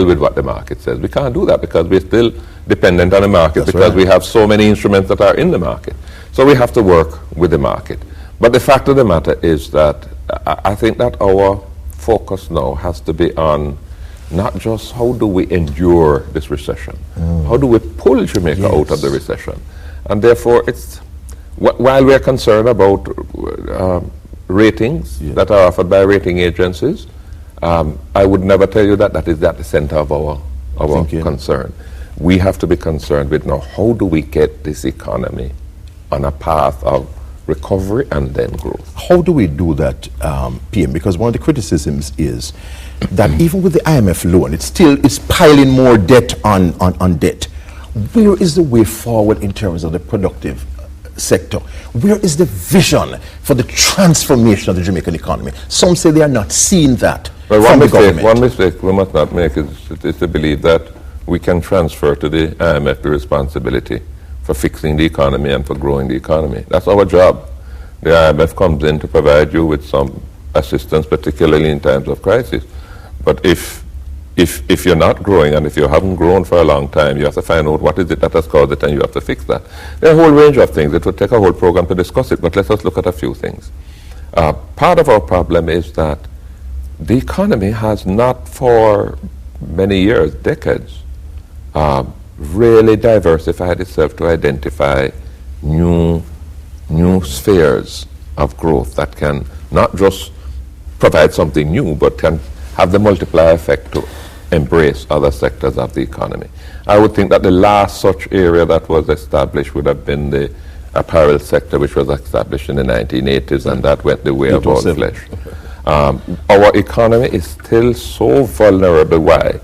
happy with what the market says. We can't do that because we're still dependent on the market. That's because right. we have so many instruments that are in the market. So we have to work with the market. But the fact of the matter is that I think that our focus now has to be on not just how do we endure this recession, how do we pull Jamaica out of the recession. And therefore, it's while we're concerned about ratings that are offered by rating agencies, I would never tell you that that is at the center of our concern. We have to be concerned with now, how do we get this economy on a path of recovery and then growth? How do we do that, PM? Because one of the criticisms is that even with the IMF loan, it still is piling more debt on debt. Where is the way forward in terms of the productive sector? Where is the vision for the transformation of the Jamaican economy? Some say they are not seeing that from the government. One mistake we must not make is to believe that we can transfer to the IMF the responsibility for fixing the economy and for growing the economy. That's our job. The IMF comes in to provide you with some assistance, particularly in times of crisis. But if you're not growing, and if you haven't grown for a long time, you have to find out what is it that has caused it, and you have to fix that. There are a whole range of things. It would take a whole program to discuss it, but let us look at a few things. Part of our problem is that the economy has not for many years, decades, really diversified itself to identify new spheres of growth that can not just provide something new, but can have the multiplier effect to embrace other sectors of the economy. I would think that the last such area that was established would have been the apparel sector, which was established in the 1980s, and that went the way of all flesh. Our economy is still so vulnerable. Why?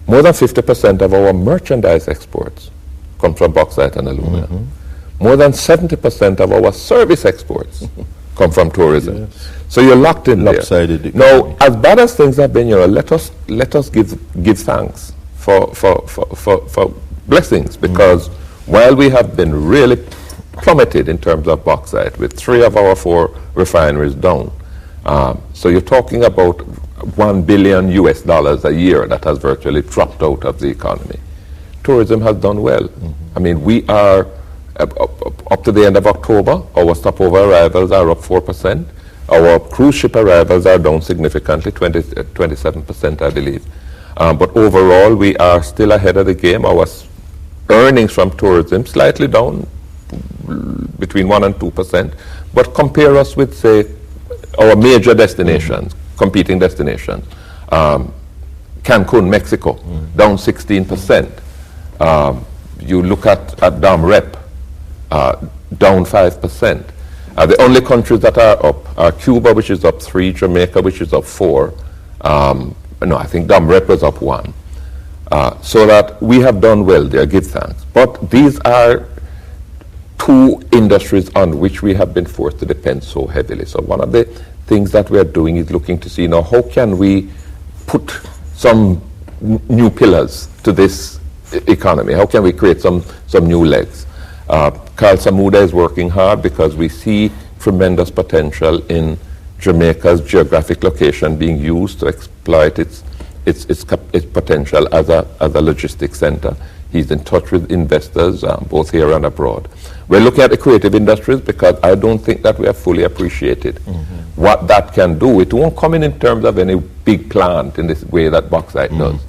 More than 50% of our merchandise exports come from bauxite and aluminum. More than 70% of our service exports come from tourism. Yes. So you're locked in Lopsided there. Now, as bad as things have been, let us give thanks for blessings, because while we have been really plummeted in terms of bauxite, with 3 of our 4 refineries down, so you're talking about $1 billion a year that has virtually dropped out of the economy. Tourism has done well. I mean, we are up to the end of October, our stopover arrivals are up 4%. Our cruise ship arrivals are down significantly, 27%, I believe. But overall, we are still ahead of the game. Our earnings from tourism slightly down, between 1% and 2%. But compare us with, say, our major destinations, competing destinations. Cancun, Mexico, down 16%. You look at Dam Rep, down 5%. The only countries that are up are Cuba, which is up 3, Jamaica, which is up 4. No, I think Dam Rep was up 1. So that we have done well there, give thanks. But these are 2 industries on which we have been forced to depend so heavily. So one of the things that we are doing is looking to see now, how can we put some new pillars to this economy? How can we create some new legs? Carl Samuda is working hard because we see tremendous potential in Jamaica's geographic location being used to exploit its potential as a logistics center. He's in touch with investors, both here and abroad. We're looking at the creative industries because I don't think that we have fully appreciated what that can do. It won't come in terms of any big plant in this way that bauxite does,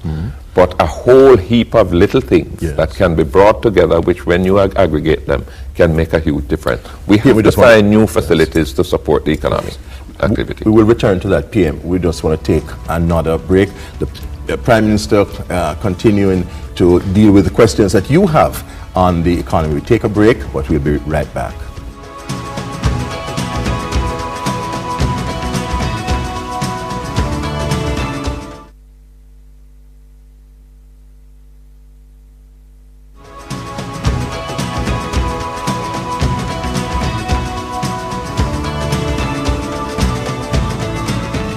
but a whole heap of little things that can be brought together, which when you aggregate them, can make a huge difference. We have to find new facilities to support the economic activity. We will return to that, PM. We just want to take another break. The Prime Minister continuing to deal with the questions that you have on the economy. We take a break, but we'll be right back.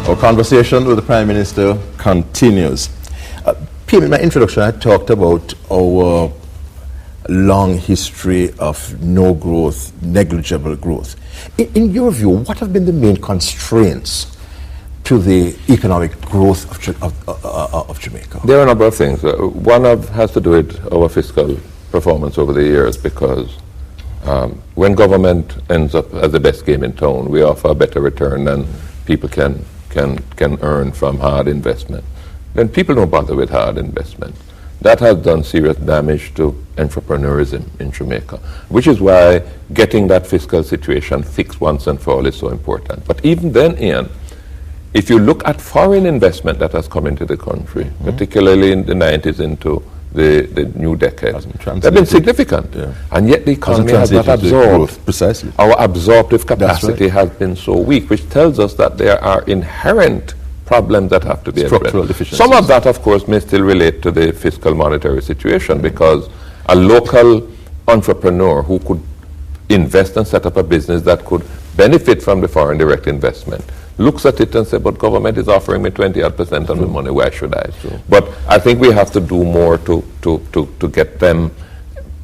Our conversation with the Prime Minister continues. PM, in my introduction, I talked about our long history of no growth, negligible growth. In your view, what have been the main constraints to the economic growth of Jamaica? There are a number of things. One has to do with our fiscal performance over the years, because when government ends up as the best game in town, we offer a better return than people can earn from hard investment. Then people don't bother with hard investment. That has done serious damage to entrepreneurism in Jamaica, which is why getting that fiscal situation fixed once and for all is so important. But even then, Ian, if you look at foreign investment that has come into the country, particularly in the 90s into the new decade, they've been significant. Yeah. And yet the economy has not absorbed. Precisely. Our absorptive capacity has been so weak, which tells us that there are inherent problems that have to be addressed. Some of that, of course, may still relate to the fiscal monetary situation, because a local entrepreneur who could invest and set up a business that could benefit from the foreign direct investment looks at it and says, but government is offering me 20% on the money, why should I? But I think we have to do more to get them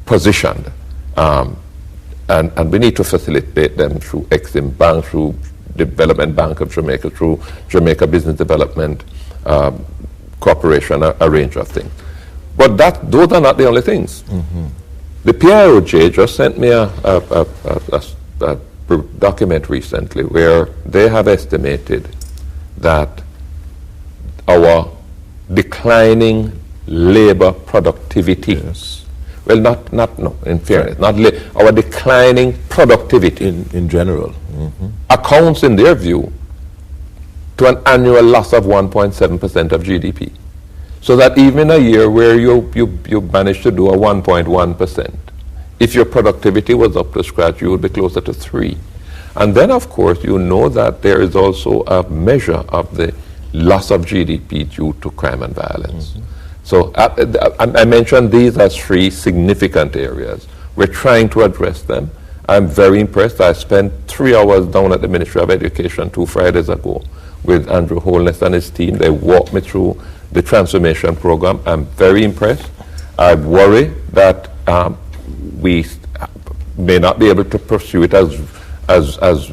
positioned. And we need to facilitate them through Exim Bank, through Development Bank of Jamaica, through Jamaica Business Development Corporation, a range of things. But those are not the only things. The PIOJ just sent me a document recently where they have estimated that our declining labor productivity, well, in fairness, our declining productivity in general, accounts, in their view, to an annual loss of 1.7% of GDP. So that even in a year where you managed to do a 1.1%, if your productivity was up to scratch, you would be closer to 3. And then, of course, you know that there is also a measure of the loss of GDP due to crime and violence. So I mentioned these as 3 significant areas. We're trying to address them. I'm very impressed. I spent 3 hours down at the Ministry of Education 2 Fridays ago with Andrew Holness and his team. They walked me through the transformation program. I'm very impressed. I worry that we may not be able to pursue it as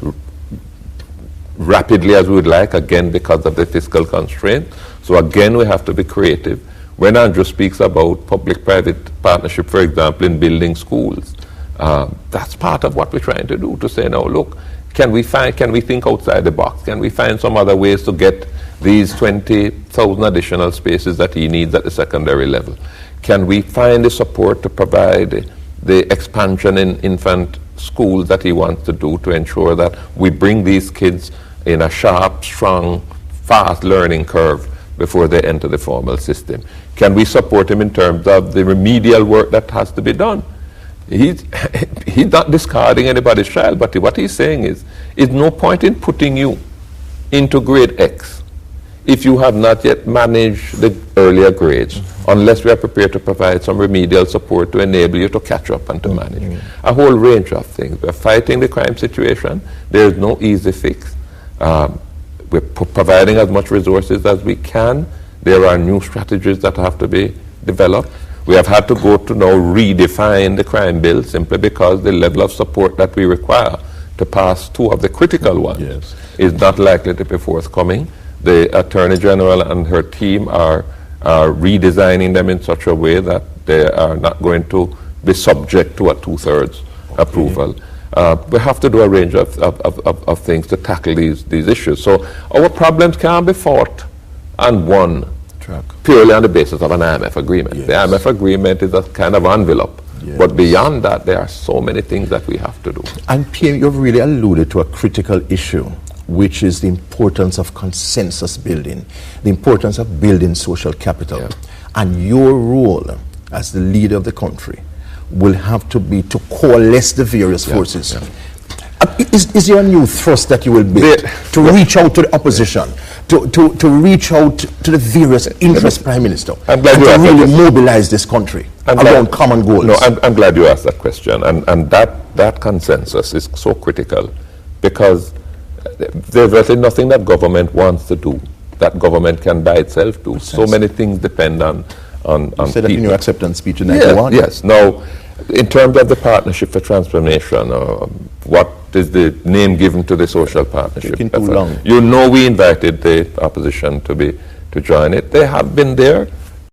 rapidly as we would like, again, because of the fiscal constraint. So again, we have to be creative. When Andrew speaks about public-private partnership, for example, in building schools, that's part of what we're trying to do, to say, now, look, can we think outside the box? Can we find some other ways to get these 20,000 additional spaces that he needs at the secondary level? Can we find the support to provide the expansion in infant schools that he wants to do, to ensure that we bring these kids in a sharp, strong, fast learning curve before they enter the formal system? Can we support him in terms of the remedial work that has to be done? He's not discarding anybody's child, but what he's saying is no point in putting you into grade X if you have not yet managed the earlier grades, unless we are prepared to provide some remedial support to enable you to catch up and to manage. A whole range of things. We're fighting the crime situation. There is no easy fix. We're providing as much resources as we can. There are new strategies that have to be developed. We have had to go to now redefine the crime bill, simply because the level of support that we require to pass 2 of the critical ones is not likely to be forthcoming. The Attorney General and her team are redesigning them in such a way that they are not going to be subject to a 2/3 approval. We have to do a range of things to tackle these issues. So our problems can't be fought and won purely on the basis of an IMF agreement. The IMF agreement is a kind of envelope. But beyond that, there are so many things that we have to do. And PM, you've really alluded to a critical issue, which is the importance of consensus building, the importance of building social capital. And your role as the leader of the country will have to be to coalesce the various forces. Is there a new thrust that you will build to reach out to the opposition, to reach out to the various interest Prime Minister, and to really mobilize this country around common goals? No, I'm glad you asked that question. And that consensus is so critical, because there's really nothing that government wants to do that government can by itself do. So many things depend on you said that in your acceptance speech in Yes. Now, In terms of the Partnership for Transformation, what is the name given to the social partnership? Taking too long. You know, we invited the opposition to join it. They have been there.